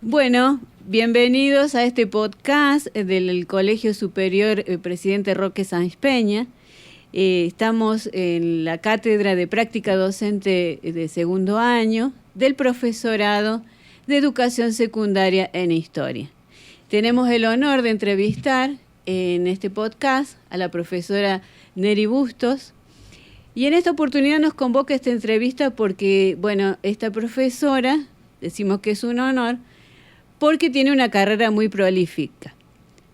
Bueno, bienvenidos a este podcast del Colegio Superior Presidente Roque Sáenz Peña. Estamos en la Cátedra de Práctica Docente de segundo año del Profesorado de Educación Secundaria en Historia. Tenemos el honor de entrevistar en este podcast a la profesora Neri Bustos. Y en esta oportunidad nos convoca esta entrevista porque, esta profesora, decimos que es un honor, porque tiene una carrera muy prolífica.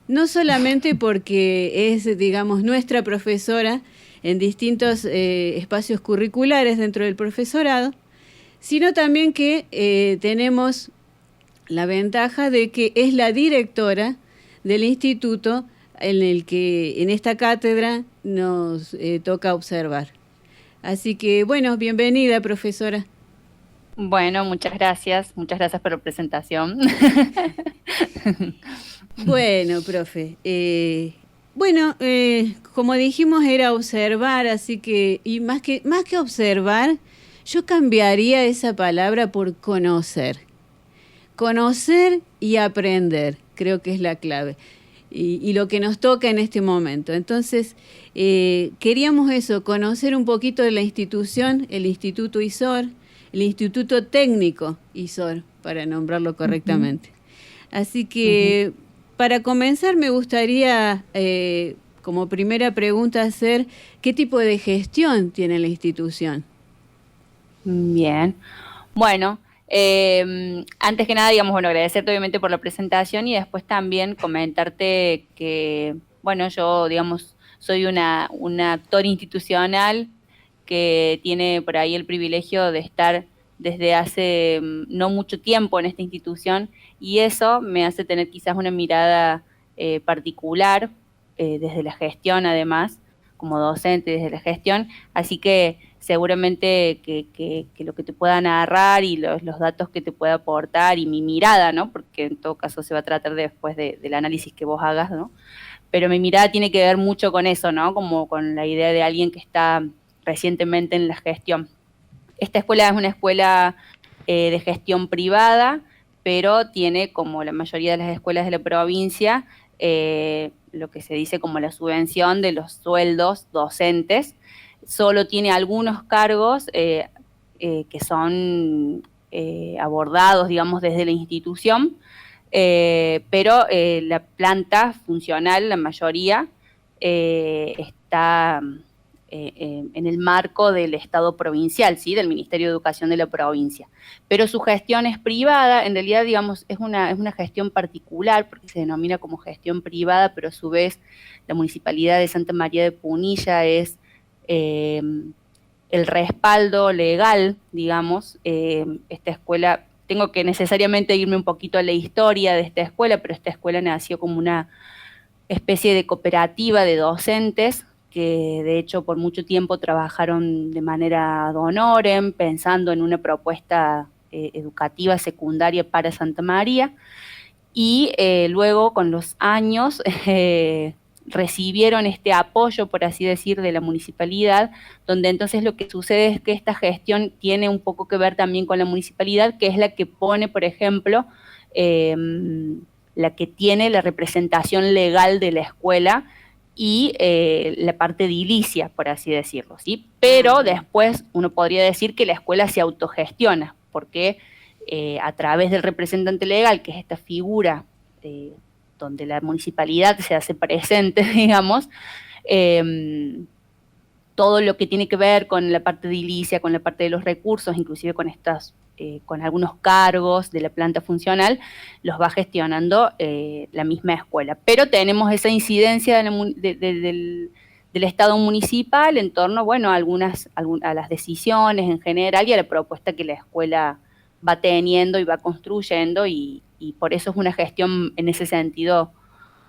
No solamente porque es, digamos, nuestra profesora en distintos espacios curriculares dentro del profesorado, sino también que tenemos la ventaja de que es la directora del instituto en el que en esta cátedra nos toca observar. Así que, bienvenida, profesora. Bueno, muchas gracias por la presentación. Bueno, profe, como dijimos era observar, así que, y más que observar, yo cambiaría esa palabra por conocer. Conocer y aprender, creo que es la clave, y lo que nos toca en este momento. Entonces, queríamos eso, conocer un poquito de la institución, el Instituto ISOR, el Instituto Técnico ISOR, para nombrarlo correctamente. Así que, para comenzar, me gustaría, como primera pregunta, hacer ¿qué tipo de gestión tiene la institución? Bien. Bueno, antes que nada, agradecerte obviamente por la presentación y después también comentarte que, yo, soy un actor institucional que tiene por ahí el privilegio de estar desde hace no mucho tiempo en esta institución, y eso me hace tener quizás una mirada particular desde la gestión, además, como docente desde la gestión, así que seguramente que lo que te pueda narrar y los datos que te pueda aportar y mi mirada, ¿no? Porque en todo caso se va a tratar después del análisis que vos hagas, ¿no? Pero mi mirada tiene que ver mucho con eso, ¿no? Como con la idea de alguien que está recientemente en la gestión. Esta escuela es una escuela de gestión privada, pero tiene, como la mayoría de las escuelas de la provincia, lo que se dice como la subvención de los sueldos docentes. Solo tiene algunos cargos que son abordados, digamos, desde la institución, pero la planta funcional, la mayoría, está en el marco del Estado provincial, ¿sí? Del Ministerio de Educación de la provincia. Pero su gestión es privada, en realidad, digamos, es una gestión particular, porque se denomina como gestión privada, pero a su vez la Municipalidad de Santa María de Punilla es el respaldo legal, digamos. Esta escuela, tengo que necesariamente irme un poquito a la historia de esta escuela, pero esta escuela nació como una especie de cooperativa de docentes que de hecho por mucho tiempo trabajaron de manera ad honorem, pensando en una propuesta educativa secundaria para Santa María, y luego con los años recibieron este apoyo, por así decir, de la municipalidad, donde entonces lo que sucede es que esta gestión tiene un poco que ver también con la municipalidad, que es la que pone, por ejemplo, la que tiene la representación legal de la escuela y la parte edilicia, por así decirlo, ¿sí? Pero después uno podría decir que la escuela se autogestiona, porque a través del representante legal, que es esta figura donde la municipalidad se hace presente, digamos, todo lo que tiene que ver con la parte edilicia, con la parte de los recursos, inclusive con con algunos cargos de la planta funcional, los va gestionando la misma escuela. Pero tenemos esa incidencia del Estado municipal en torno, a las decisiones en general y a la propuesta que la escuela va teniendo y va construyendo, y por eso es una gestión en ese sentido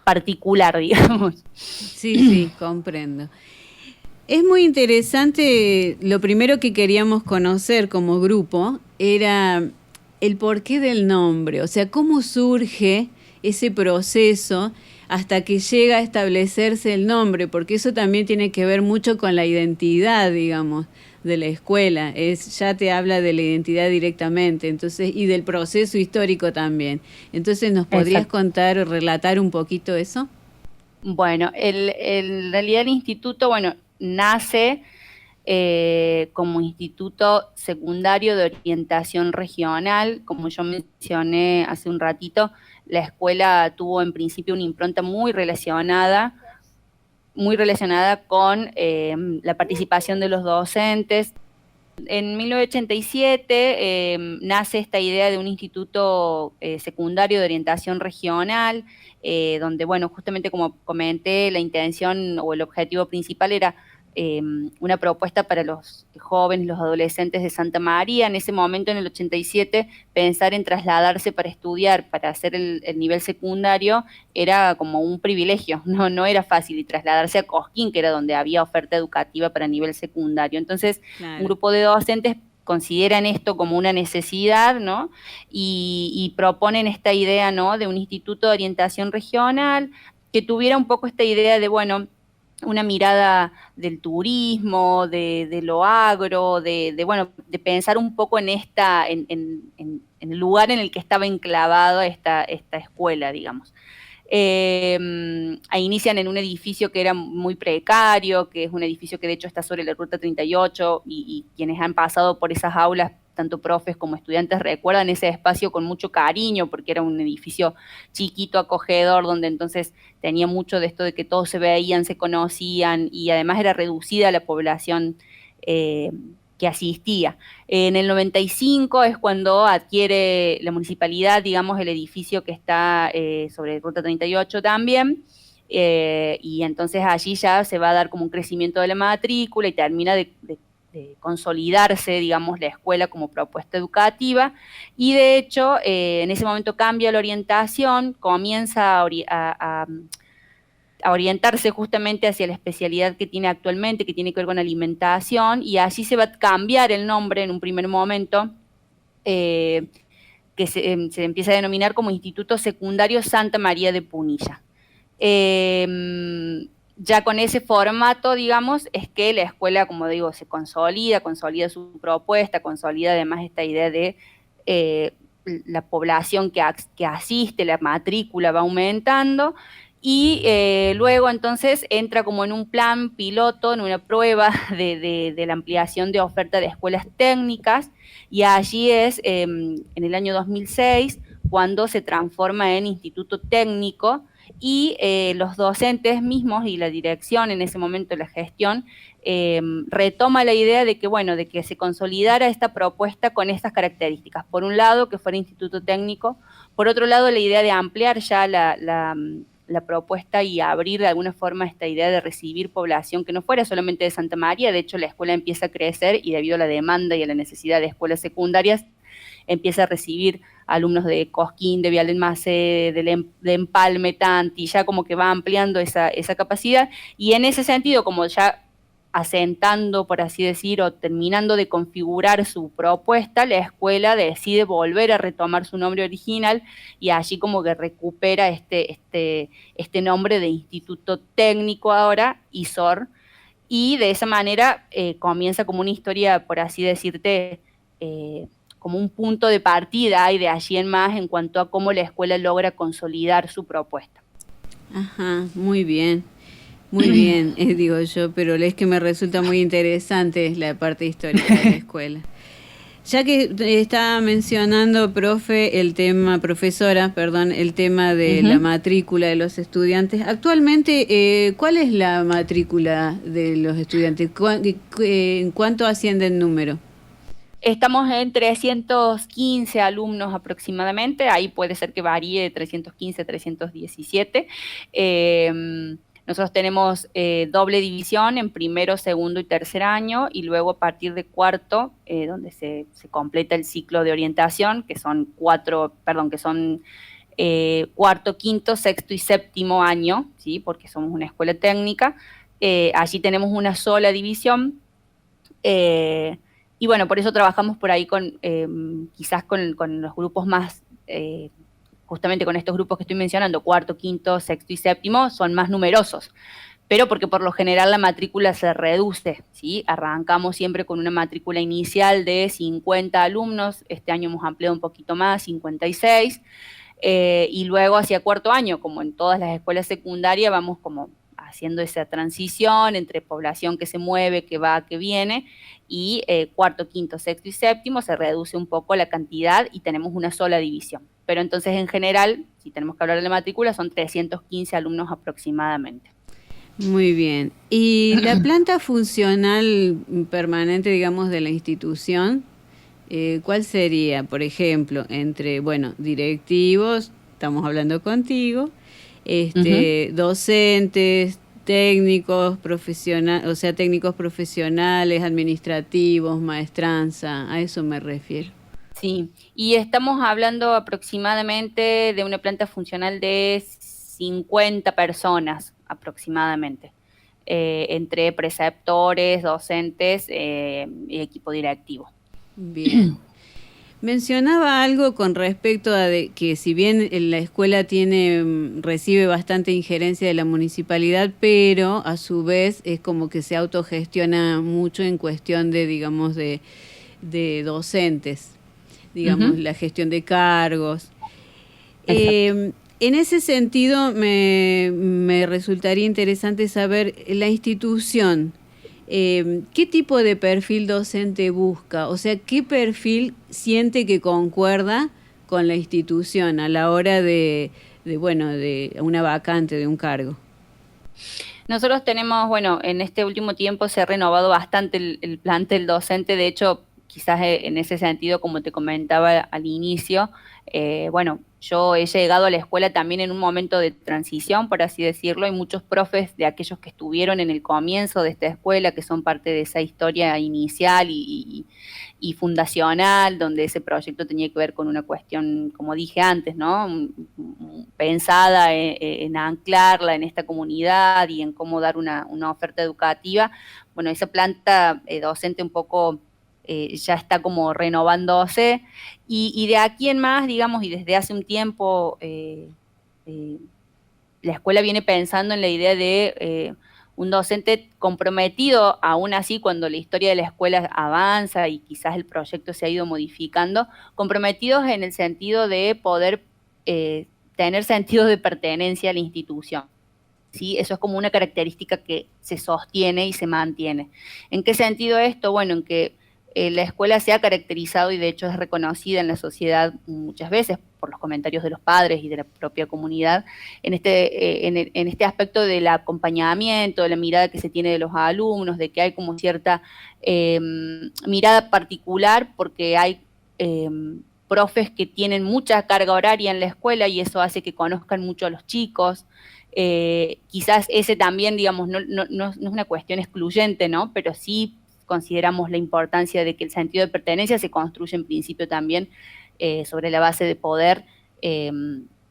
particular, digamos. Sí, comprendo. Es muy interesante, lo primero que queríamos conocer como grupo era el porqué del nombre, o sea, cómo surge ese proceso hasta que llega a establecerse el nombre, porque eso también tiene que ver mucho con la identidad, digamos, de la escuela, ya te habla de la identidad directamente, entonces, y del proceso histórico también. Entonces, ¿nos podrías contar o relatar un poquito eso? Bueno, en realidad el instituto, bueno, nace como instituto secundario de orientación regional. Como yo mencioné hace un ratito, la escuela tuvo en principio una impronta muy relacionada con la participación de los docentes. En 1987 nace esta idea de un instituto secundario de orientación regional, donde, bueno, justamente como comenté, la intención o el objetivo principal era una propuesta para los jóvenes, los adolescentes de Santa María. En ese momento, en el 87, pensar en trasladarse para estudiar, para hacer el nivel secundario, era como un privilegio, no era fácil, y trasladarse a Cosquín, que era donde había oferta educativa para nivel secundario. Entonces, claro, un grupo de docentes consideran esto como una necesidad, ¿no? Y proponen esta idea, ¿no?, de un instituto de orientación regional que tuviera un poco esta idea de, bueno, una mirada del turismo, de lo agro, bueno, de pensar un poco en el lugar en el que estaba enclavado esta escuela, digamos. Inician en un edificio que era muy precario, que es un edificio que de hecho está sobre la Ruta 38, y quienes han pasado por esas aulas, tanto profes como estudiantes, recuerdan ese espacio con mucho cariño, porque era un edificio chiquito, acogedor, donde entonces tenía mucho de esto de que todos se veían, se conocían, y además era reducida la población que asistía. En el 95 es cuando adquiere la municipalidad, digamos, el edificio que está sobre Ruta 38 también, y entonces allí ya se va a dar como un crecimiento de la matrícula y termina de consolidarse, digamos, la escuela como propuesta educativa. Y de hecho, en ese momento cambia la orientación, comienza a orientarse justamente hacia la especialidad que tiene actualmente, que tiene que ver con alimentación, y allí se va a cambiar el nombre en un primer momento, que se empieza a denominar como Instituto Secundario Santa María de Punilla. Ya con ese formato, digamos, es que la escuela, como digo, se consolida su propuesta, consolida además esta idea de la población que asiste, la matrícula va aumentando, y luego entonces entra como en un plan piloto, en una prueba de la ampliación de oferta de escuelas técnicas, y allí es en el año 2006 cuando se transforma en instituto técnico, y los docentes mismos y la dirección, en ese momento la gestión, retoma la idea de que, bueno, de que se consolidara esta propuesta con estas características. Por un lado, que fuera instituto técnico; por otro lado, la idea de ampliar ya la propuesta y abrir de alguna forma esta idea de recibir población que no fuera solamente de Santa María. De hecho, la escuela empieza a crecer, y debido a la demanda y a la necesidad de escuelas secundarias, empieza a recibir alumnos de Cosquín, de Vial del Macé, de Empalme, Tanti, ya como que va ampliando esa capacidad. Y en ese sentido, como ya asentando, por así decir, o terminando de configurar su propuesta, la escuela decide volver a retomar su nombre original, y allí como que recupera este nombre de Instituto Técnico ahora, ISOR, y de esa manera comienza como una historia, por así decirte, como un punto de partida, y de allí en más en cuanto a cómo la escuela logra consolidar su propuesta. Ajá, muy bien. Muy bien, digo yo, pero es que me resulta muy interesante la parte histórica de la escuela. Ya que está mencionando, profesora, el tema de la matrícula de los estudiantes, actualmente, ¿cuál es la matrícula de los estudiantes? ¿En cuánto asciende el número? Estamos en 315 alumnos aproximadamente, ahí puede ser que varíe de 315 a 317. Nosotros tenemos doble división en primero, segundo y tercer año, y luego a partir de cuarto, donde se completa el ciclo de orientación, que son cuarto, quinto, sexto y séptimo año, ¿sí?, porque somos una escuela técnica. Allí tenemos una sola división, y bueno, por eso trabajamos por ahí quizás con los grupos más, justamente con estos grupos que estoy mencionando, cuarto, quinto, sexto y séptimo, son más numerosos. pero porque por lo general la matrícula se reduce, ¿sí? Arrancamos siempre con una matrícula inicial de 50 alumnos, este año hemos ampliado un poquito más, 56, y luego hacia cuarto año, como en todas las escuelas secundarias, vamos como haciendo esa transición entre población que se mueve, que va, que viene, y cuarto, quinto, sexto y séptimo se reduce un poco la cantidad y tenemos una sola división. Pero entonces en general, si tenemos que hablar de la matrícula, son 315 alumnos aproximadamente. Muy bien. ¿Y la planta funcional permanente, digamos, de la institución, cuál sería, por ejemplo, entre, bueno, directivos, estamos hablando contigo, docentes, técnicos profesionales, o sea, técnicos profesionales, administrativos, maestranza, a eso me refiero. Sí, y estamos hablando aproximadamente de una planta funcional de 50 personas aproximadamente, entre preceptores, docentes y equipo directivo. Bien. Mencionaba algo con respecto a que si bien la escuela recibe bastante injerencia de la municipalidad, pero a su vez es como que se autogestiona mucho en cuestión de, digamos, de docentes, digamos, la gestión de cargos. En ese sentido me resultaría interesante saber la institución. ¿Qué tipo de perfil docente busca? O sea, ¿qué perfil siente que concuerda con la institución a la hora de una vacante, de un cargo? Nosotros tenemos, bueno, en este último tiempo se ha renovado bastante el plantel docente, de hecho, quizás en ese sentido, como te comentaba al inicio, bueno, yo he llegado a la escuela también en un momento de transición, por así decirlo. Hay muchos profes de aquellos que estuvieron en el comienzo de esta escuela, que son parte de esa historia inicial y fundacional, donde ese proyecto tenía que ver con una cuestión, como dije antes, ¿no? Pensada en anclarla en esta comunidad y en cómo dar una oferta educativa. Bueno, esa planta docente un poco ya está como renovándose, y de aquí en más, digamos, y desde hace un tiempo, la escuela viene pensando en la idea de un docente comprometido, aún así cuando la historia de la escuela avanza y quizás el proyecto se ha ido modificando, comprometidos en el sentido de poder tener sentido de pertenencia a la institución. ¿Sí? Eso es como una característica que se sostiene y se mantiene. ¿En qué sentido esto? Bueno, en que la escuela se ha caracterizado y de hecho es reconocida en la sociedad muchas veces por los comentarios de los padres y de la propia comunidad en este aspecto del acompañamiento, de la mirada que se tiene de los alumnos, de que hay como cierta mirada particular porque hay profes que tienen mucha carga horaria en la escuela y eso hace que conozcan mucho a los chicos. Quizás ese también, digamos, no es una cuestión excluyente, ¿no? Pero sí consideramos la importancia de que el sentido de pertenencia se construye en principio también sobre la base de poder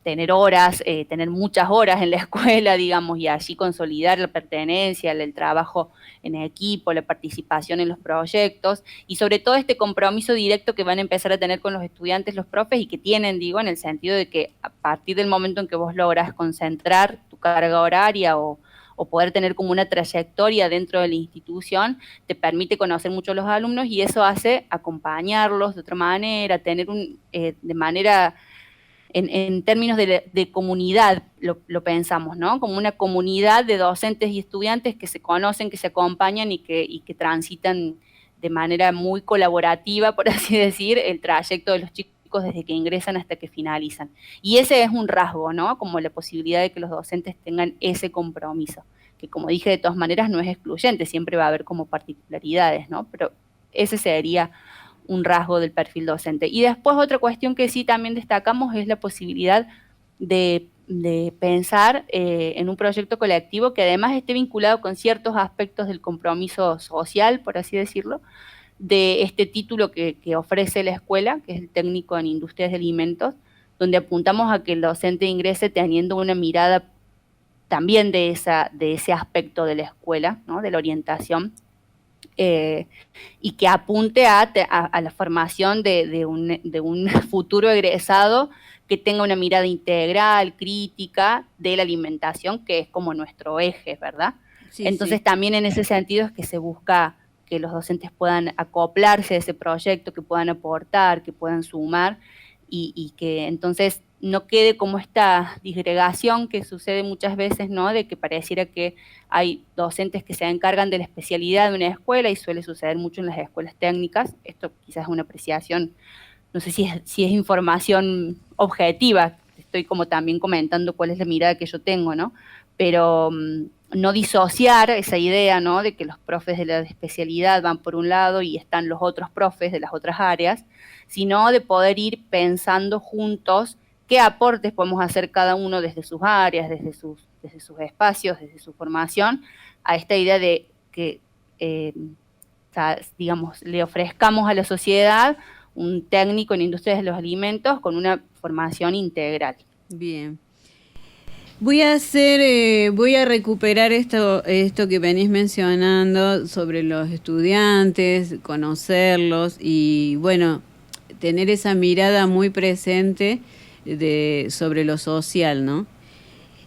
tener horas, tener muchas horas en la escuela, digamos, y allí consolidar la pertenencia, el trabajo en equipo, la participación en los proyectos, y sobre todo este compromiso directo que van a empezar a tener con los estudiantes, los profes, y que tienen, digo, en el sentido de que a partir del momento en que vos lográs concentrar tu carga horaria o poder tener como una trayectoria dentro de la institución, te permite conocer mucho a los alumnos y eso hace acompañarlos de otra manera, tener de manera, en términos de comunidad, lo pensamos, ¿no? Como una comunidad de docentes y estudiantes que se conocen, que se acompañan y que transitan de manera muy colaborativa, por así decir, el trayecto de los chicos desde que ingresan hasta que finalizan. Y ese es un rasgo, ¿no? Como la posibilidad de que los docentes tengan ese compromiso, que como dije, de todas maneras no es excluyente, siempre va a haber como particularidades, ¿no? Pero ese sería un rasgo del perfil docente. Y después otra cuestión que sí también destacamos es la posibilidad de pensar en un proyecto colectivo que además esté vinculado con ciertos aspectos del compromiso social, por así decirlo, de este título que ofrece la escuela, que es el técnico en industrias de alimentos, donde apuntamos a que el docente ingrese teniendo una mirada también de ese aspecto de la escuela, ¿no? De la orientación, y que apunte a la formación de un futuro egresado que tenga una mirada integral, crítica de la alimentación, que es como nuestro eje, ¿verdad? Sí, Entonces sí. también en ese sentido es que se busca que los docentes puedan acoplarse a ese proyecto, que puedan aportar, que puedan sumar y que entonces no quede como esta disgregación que sucede muchas veces, ¿no? De que pareciera que hay docentes que se encargan de la especialidad de una escuela y suele suceder mucho en las escuelas técnicas. Esto quizás es una apreciación, no sé si es información objetiva, estoy como también comentando cuál es la mirada que yo tengo, ¿no? Pero no disociar esa idea, ¿no? De que los profes de la especialidad van por un lado y están los otros profes de las otras áreas, sino de poder ir pensando juntos qué aportes podemos hacer cada uno desde sus áreas, desde sus espacios, desde su formación, a esta idea de que, digamos, le ofrezcamos a la sociedad un técnico en industrias de los alimentos con una formación integral. Bien. Voy a recuperar esto que venís mencionando sobre los estudiantes, conocerlos y bueno, tener esa mirada muy presente sobre lo social, ¿no?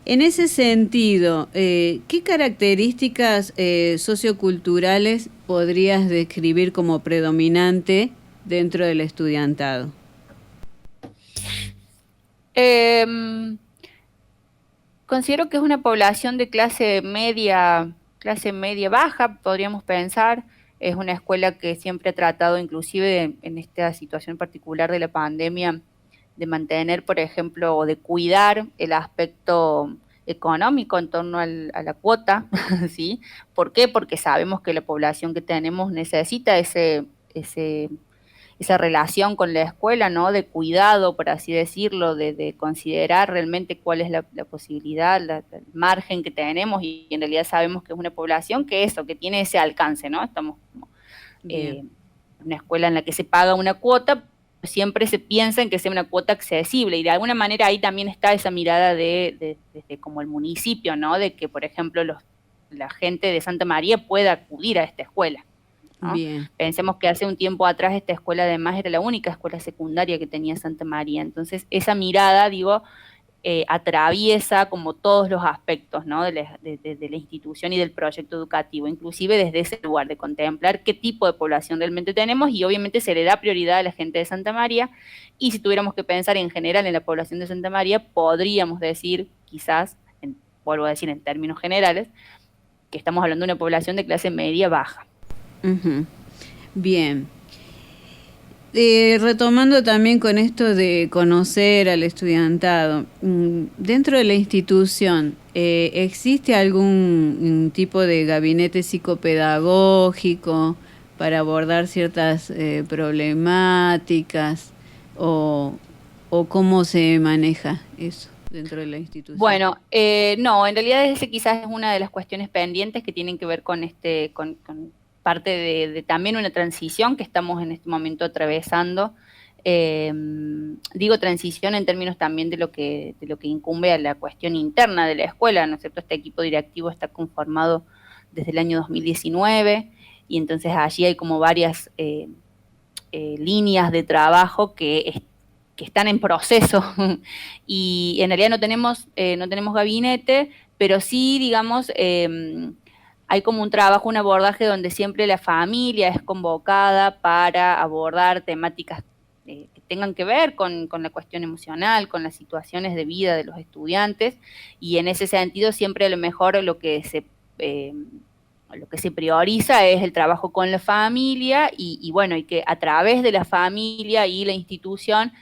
En ese sentido, ¿qué características socioculturales podrías describir como predominante dentro del estudiantado? Considero que es una población de clase media baja, podríamos pensar. Es una escuela que siempre ha tratado, inclusive en esta situación particular de la pandemia, de mantener, por ejemplo, o de cuidar el aspecto económico en torno a la cuota, ¿sí? ¿Por qué? Porque sabemos que la población que tenemos necesita esa relación con la escuela, ¿no? De cuidado, por así decirlo, de considerar realmente cuál es la posibilidad, el margen que tenemos y en realidad sabemos que es una población que tiene ese alcance, ¿no? Estamos como Bien, en una escuela en la que se paga una cuota, siempre se piensa en que sea una cuota accesible y de alguna manera ahí también está esa mirada desde como el municipio, ¿no? De que, por ejemplo, la gente de Santa María pueda acudir a esta escuela, ¿no? bien, Pensemos que hace un tiempo atrás esta escuela además era la única escuela secundaria que tenía Santa María. Entonces, esa mirada, digo, atraviesa como todos los aspectos, ¿no? de la institución y del proyecto educativo, inclusive desde ese lugar de contemplar qué tipo de población realmente tenemos y obviamente se le da prioridad a la gente de Santa María y si tuviéramos que pensar en general en la población de Santa María, podríamos decir, quizás, vuelvo a decir en términos generales, que estamos hablando de una población de clase media baja. ujú, bien. Retomando también con esto de conocer al estudiantado, dentro de la institución, ¿existe algún tipo de gabinete psicopedagógico para abordar ciertas problemáticas o, o cómo se maneja eso dentro de la institución? Bueno, no, en realidad ese quizás es una de las cuestiones pendientes que tienen que ver con parte de también una transición que estamos en este momento atravesando. Digo transición en términos también de lo que incumbe a la cuestión interna de la escuela, ¿no es cierto? Este equipo directivo está conformado desde el año 2019 y entonces allí hay como varias líneas de trabajo que están en proceso y en realidad no tenemos gabinete, pero sí, digamos, hay como un trabajo, un abordaje donde siempre la familia es convocada para abordar temáticas que tengan que ver con la cuestión emocional, con las situaciones de vida de los estudiantes, y en ese sentido siempre a lo mejor lo que se prioriza es el trabajo con la familia y bueno, y que a través de la familia y la institución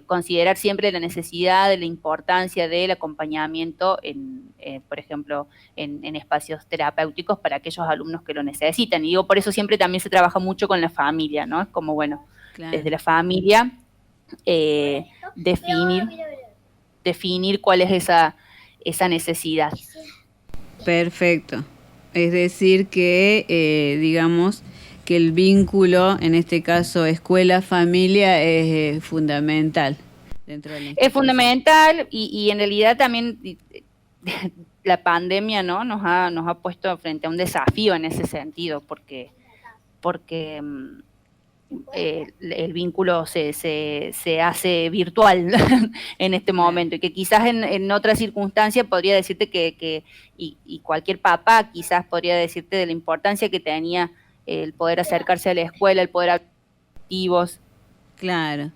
considerar siempre la necesidad de la importancia del acompañamiento por ejemplo, en espacios terapéuticos para aquellos alumnos que lo necesitan. Y digo, por eso siempre también se trabaja mucho con la familia, ¿no? Es como, bueno, Claro, desde la familia eh, definir, definir cuál es esa necesidad. perfecto. Es decir, que digamos que el vínculo, en este caso escuela-familia, es fundamental dentro de la Es institución. fundamental y en realidad también la pandemia, ¿no? Nos ha puesto frente a un desafío en ese sentido, porque el vínculo se hace virtual en este momento, y que quizás en otra circunstancia podría decirte y cualquier papá quizás podría decirte de la importancia que tenía el poder acercarse a la escuela, el poder activos. Claro.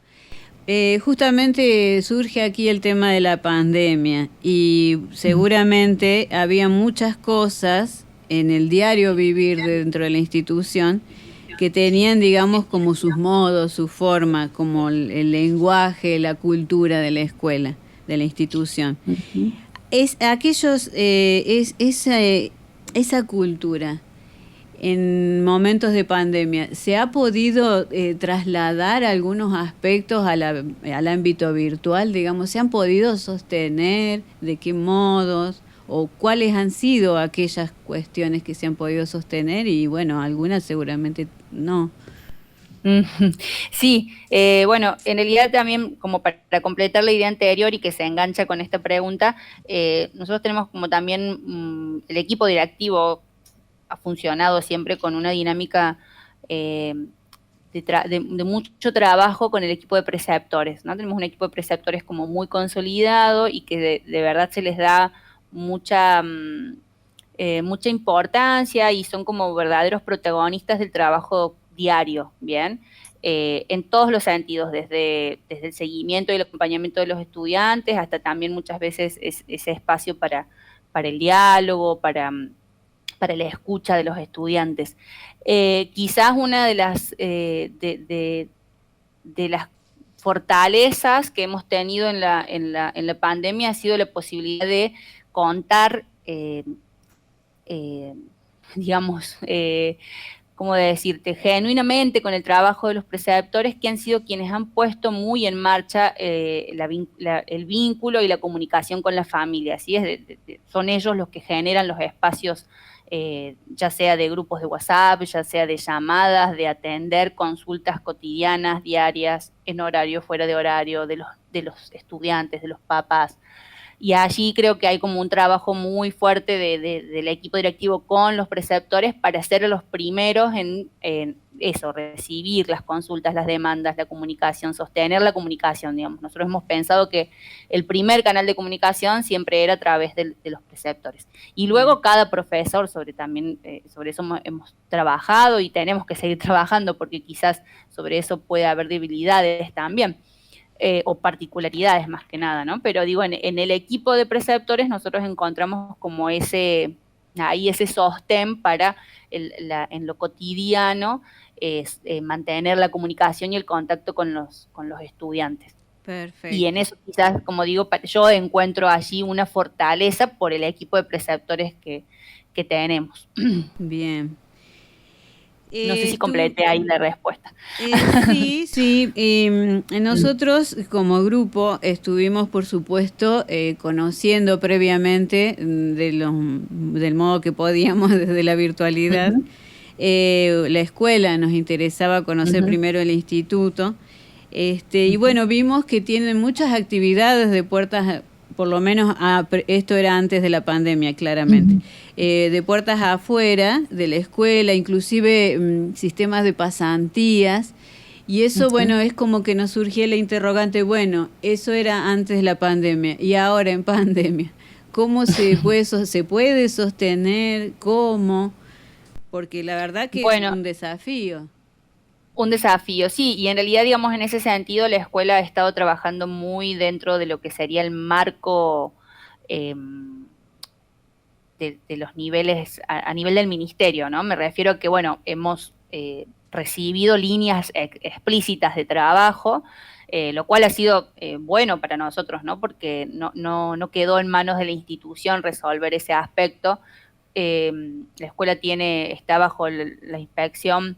Justamente surge aquí el tema de la pandemia y seguramente había muchas cosas en el diario vivir dentro de la institución que tenían, digamos, como sus modos, su forma, como el lenguaje, la cultura de la escuela, de la institución. Uh-huh. Esa cultura en momentos de pandemia, ¿se ha podido trasladar algunos aspectos al ámbito virtual? Digamos, ¿se han podido sostener? ¿De qué modos? ¿O cuáles han sido aquellas cuestiones que se han podido sostener? Y bueno, algunas seguramente no. Sí, bueno, en realidad también como para completar la idea anterior y que se engancha con esta pregunta, nosotros tenemos como también el equipo directivo ha funcionado siempre con una dinámica de mucho trabajo con el equipo de preceptores, ¿no? Tenemos un equipo de preceptores como muy consolidado y que de verdad se les da mucha importancia y son como verdaderos protagonistas del trabajo diario, ¿bien? En todos los sentidos, desde el seguimiento y el acompañamiento de los estudiantes hasta también muchas veces ese espacio para el diálogo, para la escucha de los estudiantes. Quizás una de las fortalezas que hemos tenido en la pandemia ha sido la posibilidad de contar, digamos, ¿cómo decirte?, genuinamente con el trabajo de los preceptores, que han sido quienes han puesto muy en marcha el vínculo y la comunicación con la familia. Así es, son ellos los que generan los espacios, ya sea de grupos de WhatsApp, ya sea de llamadas, de atender consultas cotidianas, diarias, en horario, fuera de horario, de los estudiantes, de los papás. Y allí creo que hay como un trabajo muy fuerte del equipo directivo con los preceptores para ser los primeros en eso, recibir las consultas, las demandas, la comunicación, sostener la comunicación, digamos. Nosotros hemos pensado que el primer canal de comunicación siempre era a través de los preceptores. Y luego cada profesor, sobre eso hemos trabajado y tenemos que seguir trabajando porque quizás sobre eso puede haber debilidades también. O particularidades más que nada, ¿no? Pero digo, en el equipo de preceptores nosotros encontramos como ese sostén para en lo cotidiano mantener la comunicación y el contacto con los estudiantes. Perfecto. Y en eso quizás, como digo, yo encuentro allí una fortaleza por el equipo de preceptores que tenemos. Bien. No sé si completé ahí la respuesta. Sí. Nosotros como grupo estuvimos, por supuesto, conociendo previamente del modo que podíamos desde la virtualidad. Uh-huh. La escuela nos interesaba conocer uh-huh. primero el instituto. Y bueno, vimos que tienen muchas actividades de puertas, por lo menos esto era antes de la pandemia, claramente. Uh-huh. De puertas afuera de la escuela, inclusive sistemas de pasantías, y eso, uh-huh. bueno, es como que nos surgía la interrogante, bueno, eso era antes de la pandemia, y ahora en pandemia, ¿cómo se puede sostener? ¿Cómo? Porque la verdad que es un desafío. Un desafío, sí, y en realidad, digamos, en ese sentido, la escuela ha estado trabajando muy dentro de lo que sería el marco de los niveles, a nivel del ministerio, ¿no? Me refiero a que, bueno, hemos recibido líneas explícitas de trabajo, lo cual ha sido bueno para nosotros, ¿no? Porque no quedó en manos de la institución resolver ese aspecto. La escuela está bajo la inspección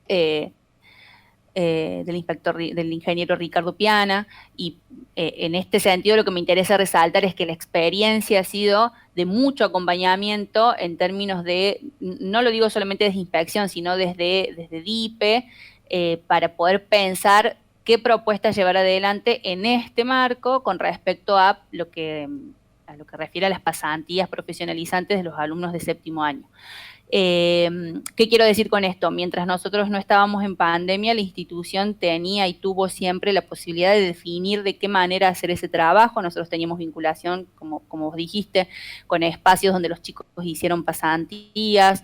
del ingeniero Ricardo Piana, y en este sentido lo que me interesa resaltar es que la experiencia ha sido de mucho acompañamiento en términos de, no lo digo solamente desde inspección, sino desde DIPE, para poder pensar qué propuestas llevar adelante en este marco con respecto a lo que refiere a las pasantías profesionalizantes de los alumnos de séptimo año. ¿Qué quiero decir con esto? Mientras nosotros no estábamos en pandemia, la institución tenía y tuvo siempre la posibilidad de definir de qué manera hacer ese trabajo. Nosotros teníamos vinculación, como vos dijiste, con espacios donde los chicos hicieron pasantías,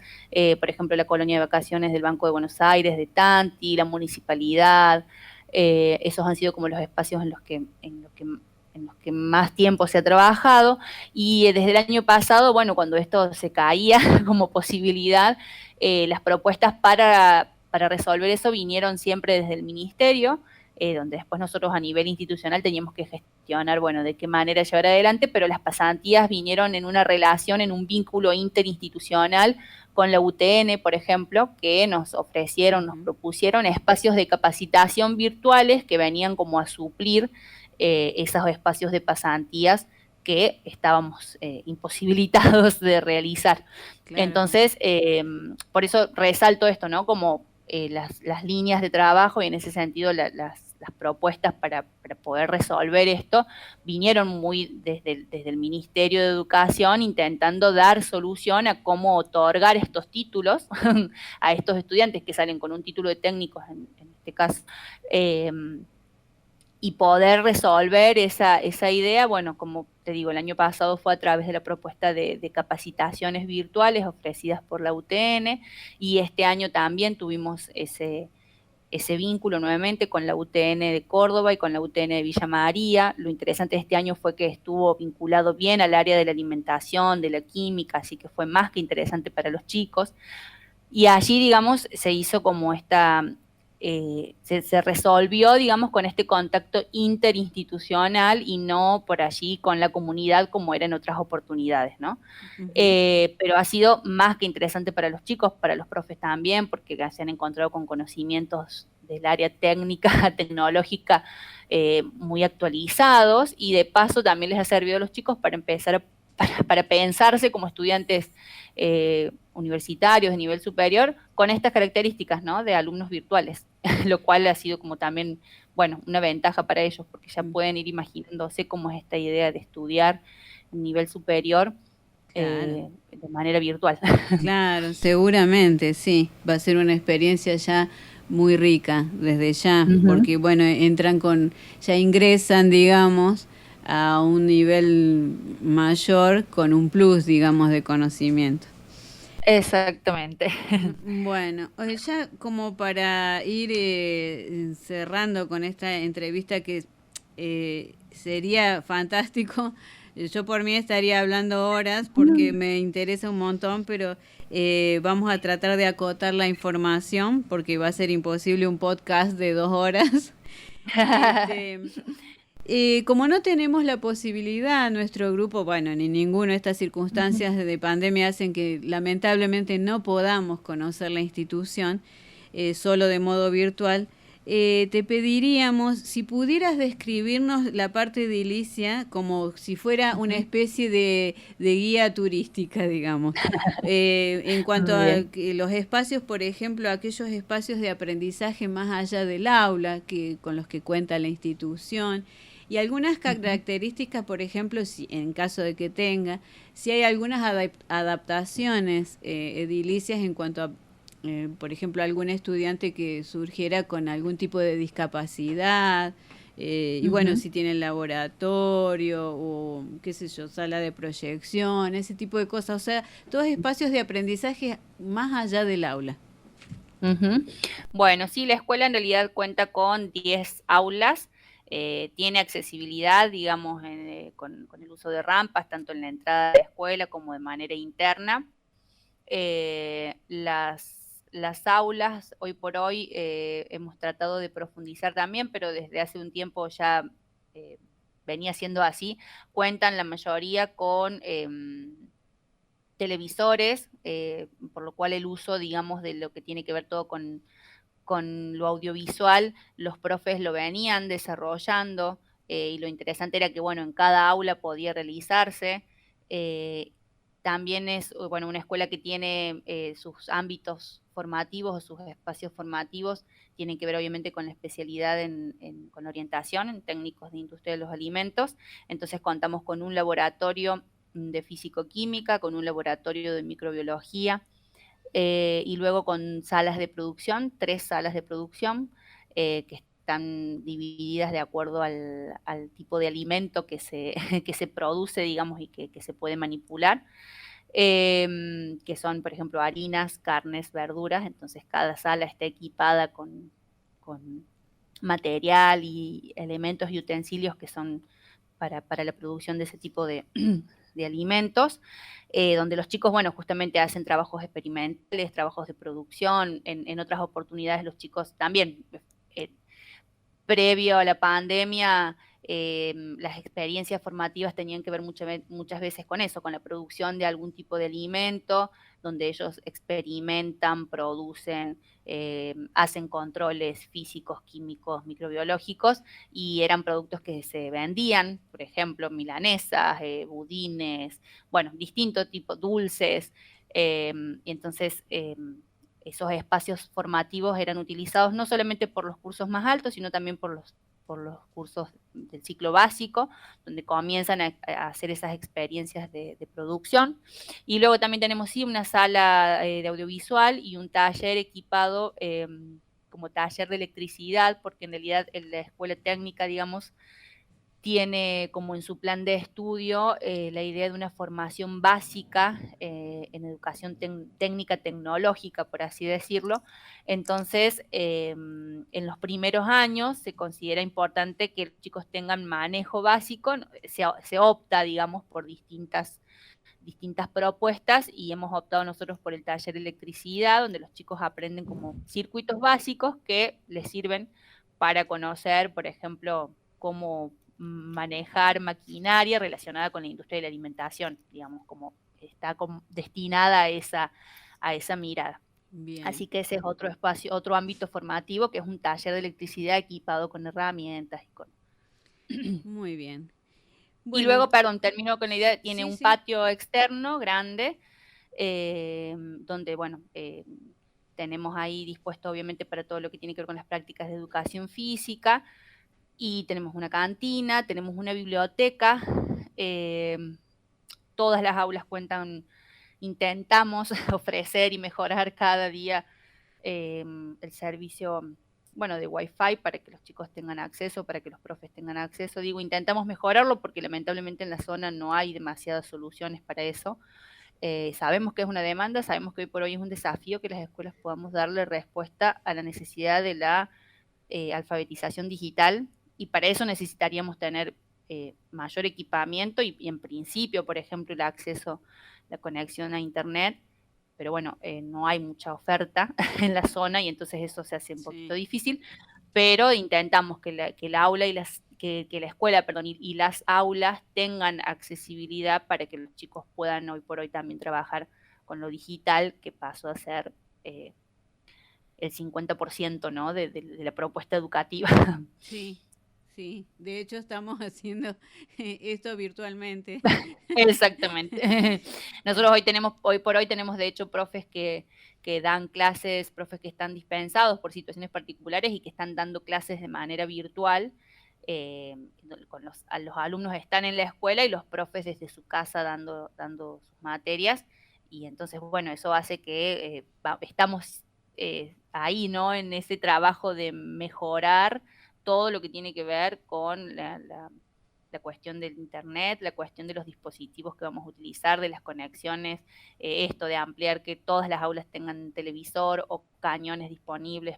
por ejemplo, la colonia de vacaciones del Banco de Buenos Aires, de Tanti, la municipalidad. Esos han sido como los espacios en los que más tiempo se ha trabajado, y desde el año pasado, bueno, cuando esto se caía como posibilidad, las propuestas para resolver eso vinieron siempre desde el ministerio, donde después nosotros a nivel institucional teníamos que gestionar, bueno, de qué manera llevar adelante, pero las pasantías vinieron en una relación, en un vínculo interinstitucional con la UTN, por ejemplo, que nos ofrecieron, nos propusieron espacios de capacitación virtuales que venían como a suplir esos espacios de pasantías que estábamos imposibilitados de realizar. Claro. Entonces, por eso resalto esto, ¿no? Como las líneas de trabajo, y en ese sentido las propuestas para poder resolver esto vinieron muy desde el Ministerio de Educación, intentando dar solución a cómo otorgar estos títulos a estos estudiantes que salen con un título de técnicos, en este caso, y poder resolver esa idea. Bueno, como te digo, el año pasado fue a través de la propuesta de capacitaciones virtuales ofrecidas por la UTN, y este año también tuvimos ese vínculo nuevamente con la UTN de Córdoba y con la UTN de Villa María. Lo interesante de este año fue que estuvo vinculado bien al área de la alimentación, de la química, así que fue más que interesante para los chicos. Y allí, digamos, se hizo como se resolvió, digamos, con este contacto interinstitucional y no por allí con la comunidad como era en otras oportunidades, ¿no? Uh-huh. Pero ha sido más que interesante para los chicos, para los profes también, porque se han encontrado con conocimientos del área técnica, tecnológica, muy actualizados, y de paso también les ha servido a los chicos para empezar para pensarse como estudiantes universitarios de nivel superior con estas características, ¿no? De alumnos virtuales, lo cual ha sido como también, bueno, una ventaja para ellos, porque ya pueden ir imaginándose cómo es esta idea de estudiar en nivel superior. Claro. De manera virtual. Claro, seguramente, sí, va a ser una experiencia ya muy rica desde ya, uh-huh. Porque bueno, ya ingresan, digamos, a un nivel mayor con un plus, digamos, de conocimiento. Exactamente. Bueno, ya como para ir cerrando con esta entrevista, que sería fantástico, yo por mí estaría hablando horas porque me interesa un montón, pero vamos a tratar de acotar la información porque va a ser imposible un podcast de 2 horas. Como no tenemos la posibilidad, nuestro grupo, bueno, ni ninguno de estas circunstancias de pandemia hacen que lamentablemente no podamos conocer la institución solo de modo virtual, te pediríamos si pudieras describirnos la parte edilicia como si fuera una especie de guía turística, digamos. En cuanto a los espacios, por ejemplo, aquellos espacios de aprendizaje más allá del aula con los que cuenta la institución. Y algunas características, por ejemplo, si en caso de que tenga, si hay algunas adaptaciones edilicias en cuanto a, por ejemplo, algún estudiante que surgiera con algún tipo de discapacidad, y bueno, si tiene laboratorio o, qué sé yo, sala de proyección, ese tipo de cosas. O sea, todos espacios de aprendizaje más allá del aula. Bueno, sí, la escuela en realidad cuenta con 10 aulas. Tiene accesibilidad, digamos, con el uso de rampas, tanto en la entrada de la escuela como de manera interna. Las aulas, hoy por hoy, hemos tratado de profundizar también, pero desde hace un tiempo ya venía siendo así, cuentan la mayoría con televisores, por lo cual el uso, digamos, de lo que tiene que ver todo con lo audiovisual, los profes lo venían desarrollando, y lo interesante era que, bueno, en cada aula podía realizarse. También es, bueno, una escuela que tiene sus ámbitos formativos o sus espacios formativos, tienen que ver obviamente con la especialidad con orientación en técnicos de industria de los alimentos. Entonces contamos con un laboratorio de físico-química, con un laboratorio de microbiología, y luego con salas de producción, 3 salas de producción, que están divididas de acuerdo al tipo de alimento que se, que se produce, digamos, y que se puede manipular, que son, por ejemplo, harinas, carnes, verduras. Entonces cada sala está equipada con material y elementos y utensilios que son para la producción de ese tipo de alimentos, donde los chicos, bueno, justamente hacen trabajos experimentales, trabajos de producción. En otras oportunidades los chicos también, eh, previo a la pandemia, las experiencias formativas tenían que ver muchas veces con eso, con la producción de algún tipo de alimento, donde ellos experimentan, producen, hacen controles físicos, químicos, microbiológicos, y eran productos que se vendían, por ejemplo, milanesas, budines, bueno, distintos tipos, dulces, y entonces esos espacios formativos eran utilizados no solamente por los cursos más altos, sino también por los cursos del ciclo básico, donde comienzan a hacer esas experiencias de producción. Y luego también tenemos, sí, una sala de audiovisual y un taller equipado como taller de electricidad, porque en realidad en la escuela técnica, digamos, tiene como en su plan de estudio la idea de una formación básica en educación técnica tecnológica, por así decirlo. Entonces, en los primeros años se considera importante que los chicos tengan manejo básico. Se opta, digamos, por distintas propuestas, y hemos optado nosotros por el taller de electricidad, donde los chicos aprenden como circuitos básicos que les sirven para conocer, por ejemplo, cómo manejar maquinaria relacionada con la industria de la alimentación, digamos, como está destinada a esa mirada. Bien. Así que ese es otro espacio, otro ámbito formativo, que es un taller de electricidad equipado con herramientas y con... Muy bien. Y Bueno, luego, perdón, termino con la idea, tiene sí, un sí. patio externo grande, donde, bueno, tenemos ahí dispuesto obviamente para todo lo que tiene que ver con las prácticas de educación física, y tenemos una cantina, tenemos una biblioteca, eh, todas las aulas cuentan, intentamos ofrecer y mejorar cada día el servicio, bueno, de Wi-Fi para que los chicos tengan acceso, para que los profes tengan acceso. Digo, intentamos mejorarlo porque lamentablemente en la zona no hay demasiadas soluciones para eso. Sabemos que es una demanda, sabemos que hoy por hoy es un desafío que las escuelas podamos darle respuesta a la necesidad de la alfabetización digital, y para eso necesitaríamos tener mayor equipamiento y en principio, por ejemplo, el acceso, la conexión a Internet, pero bueno, no hay mucha oferta en la zona y entonces eso se hace un poquito Sí. difícil, pero intentamos que el aula y que la escuela, perdón, y las aulas tengan accesibilidad para que los chicos puedan hoy por hoy también trabajar con lo digital, que pasó a ser el 50%, ¿no? de la propuesta educativa. Sí, sí. De hecho, estamos haciendo esto virtualmente. Exactamente. Nosotros hoy por hoy tenemos de hecho profes que dan clases, profes que están dispensados por situaciones particulares y que están dando clases de manera virtual. eh, los alumnos están en la escuela y los profes desde su casa dando sus materias, y entonces, bueno, eso hace que estamos ahí, ¿no? En ese trabajo de mejorar todo lo que tiene que ver con la cuestión del internet, la cuestión de los dispositivos que vamos a utilizar, de las conexiones, esto de ampliar que todas las aulas tengan televisor o cañones disponibles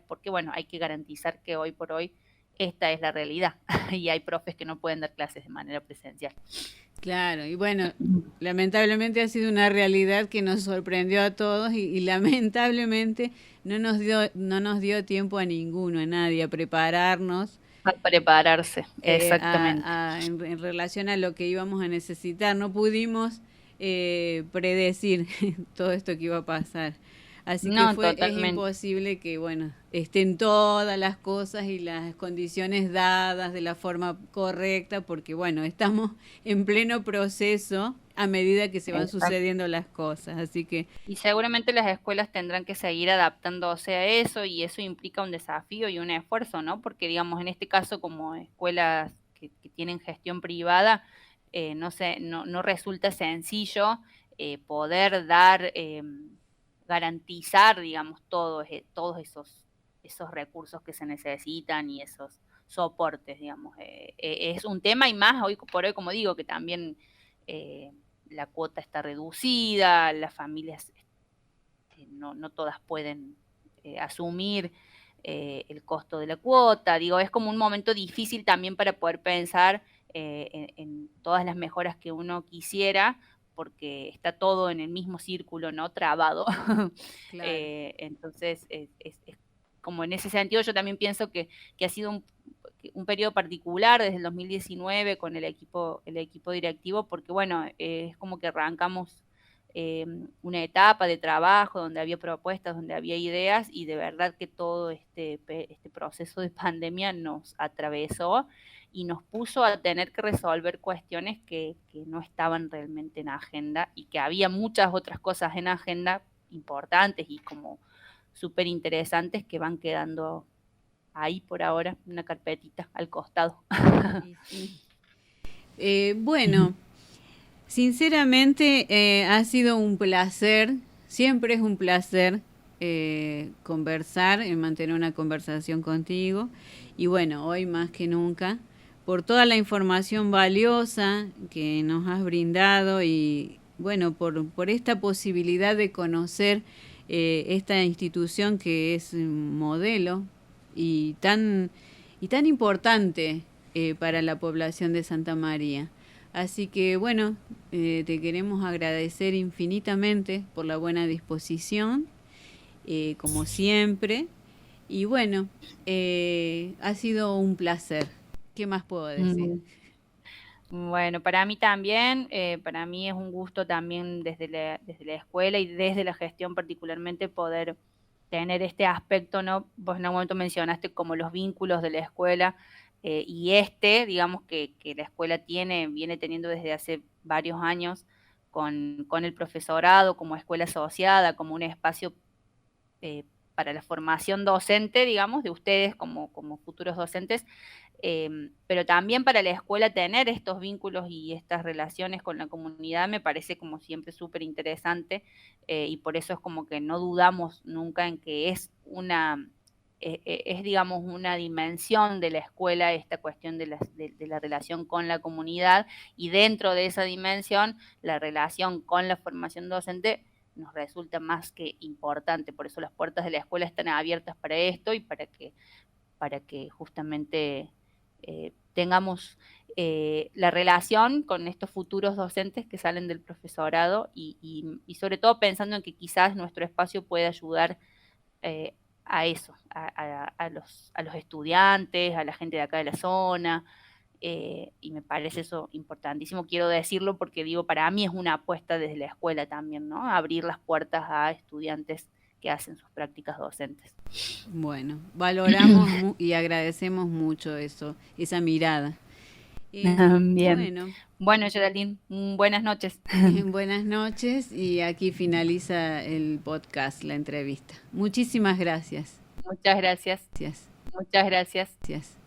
porque bueno, hay que garantizar que hoy por hoy esta es la realidad y hay profes que no pueden dar clases de manera presencial. Claro, y bueno, lamentablemente ha sido una realidad que nos sorprendió a todos y lamentablemente no nos dio tiempo a ninguno, a nadie, a prepararnos A prepararse, exactamente. en relación a lo que íbamos a necesitar. No pudimos predecir todo esto que iba a pasar. Así que No, es totalmente. imposible que, bueno, estén todas las cosas y las condiciones dadas de la forma correcta, porque, bueno, estamos en pleno proceso a medida que se van Exacto. sucediendo las cosas. Así que, Y seguramente las escuelas tendrán que seguir adaptándose a eso, y eso implica un desafío y un esfuerzo, ¿no? Porque, digamos, en este caso, como escuelas que tienen gestión privada, no resulta sencillo poder dar garantizar, digamos, todos esos recursos que se necesitan y esos soportes, digamos. Es un tema, y más hoy por hoy, como digo, que también la cuota está reducida, las familias no todas pueden asumir el costo de la cuota. Digo, es como un momento difícil también para poder pensar en todas las mejoras que uno quisiera, porque está todo en el mismo círculo, ¿no? Trabado. Claro. Entonces, es como en ese sentido yo también pienso que ha sido un periodo particular desde el 2019 con el equipo directivo, porque bueno, es como que arrancamos una etapa de trabajo donde había propuestas, donde había ideas, y de verdad que todo este proceso de pandemia nos atravesó y nos puso a tener que resolver cuestiones que no estaban realmente en agenda, y que había muchas otras cosas en agenda importantes y como súper interesantes que van quedando ahí por ahora, una carpetita al costado. Sí, sí. Bueno, sinceramente ha sido un placer, siempre es un placer conversar, mantener una conversación contigo, y bueno, hoy más que nunca, por toda la información valiosa que nos has brindado, y bueno, por esta posibilidad de conocer esta institución que es un modelo y tan importante para la población de Santa María. Así que bueno, te queremos agradecer infinitamente por la buena disposición, como siempre. Y bueno, ha sido un placer. ¿Qué más puedo decir? Bueno, para mí también, para mí es un gusto también desde la escuela y desde la gestión particularmente poder tener este aspecto, ¿no? Vos en algún momento mencionaste como los vínculos de la escuela, y digamos que la escuela viene teniendo desde hace varios años con el profesorado como escuela asociada, como un espacio para la formación docente, digamos, de ustedes como futuros docentes, pero también para la escuela tener estos vínculos y estas relaciones con la comunidad me parece como siempre súper interesante, y por eso es como que no dudamos nunca en que es digamos una dimensión de la escuela esta cuestión de la relación con la comunidad, y dentro de esa dimensión la relación con la formación docente nos resulta más que importante. Por eso las puertas de la escuela están abiertas para esto y para que justamente tengamos la relación con estos futuros docentes que salen del profesorado, y sobre todo pensando en que quizás nuestro espacio puede ayudar a eso, a los estudiantes, a la gente de acá de la zona, y me parece eso importantísimo. Quiero decirlo porque digo, para mí es una apuesta desde la escuela también, ¿no? Abrir las puertas a estudiantes que hacen sus prácticas docentes. Bueno, valoramos y agradecemos mucho eso, esa mirada. Bien. Bueno, Bueno, Geraldine, buenas noches. buenas noches, y aquí finaliza el podcast, la entrevista. Muchísimas gracias. Muchas gracias. Gracias. Muchas gracias. Gracias.